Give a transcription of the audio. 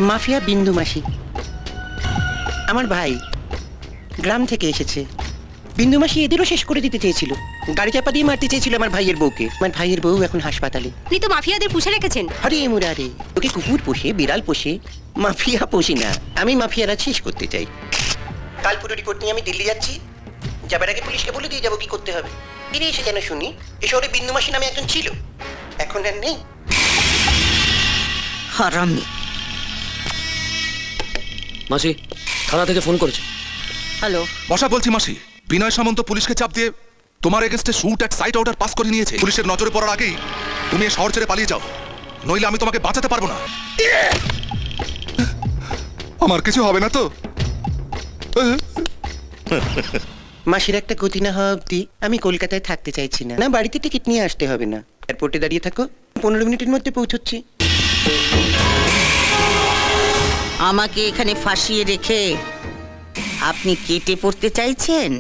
Mafia বিন্দু মাসি আমার ভাই, গ্রাম থেকে এসেছে। বিন্দু মাসি এদেরও শেষ করে দিতে চেয়েছিল, গাড়ি চাপা দিয়ে মারতে চেয়েছিল আমার ভাইয়ের বউকে। আমার ভাইয়ের বউ এখন হাসপাতালে। আপনি তো মাফিয়াদের পুষে রেখেছেন। আরে মুরারে, তোকে কুকুর পোষে, বিড়াল পোষে, মাফিয়া পোষি না। আমি মাফিয়ারা শেষ করতে চাই। কাল পুরো রিপোর্ট নিয়ে আমি দিল্লি যাচ্ছি, যাবার আগে পুলিশকে বলে দিয়ে যাবো কি করতে হবে। ফিরে এসে যেন শুনি এ শহরে বিন্দু মাসি নামে একজন ছিল, এখন আর নেই। হারামি। মাসি থানা থেকে ফোন করেছে। হ্যালো, বসা বলছি মাসি, বিনয় সামন্ত পুলিশকে চাপ দিয়ে তোমার এগেনস্টে shoot at sight order pass করে নিয়েছে। পুলিশের নজরে পড়ার আগেই তুমি এই শহর ছেড়ে পালিয়ে যাও, নইলে আমি তোমাকে বাঁচাতে পারবো না। আমার কিছু হবে না তো? মাসির একটা গতি না হওয়া অব্দি আমি কলকাতায় থাকতে চাইছি না। না, বাড়িতে টিকিট নিয়ে আসতে হবে না, এয়ারপোর্টে দাঁড়িয়ে থাকো, 15 মিনিটের মধ্যে পৌঁছচ্ছি। আমাকে এখানে ফাঁসিয়ে রেখে আপনি কেটে পড়তে চাইছেন?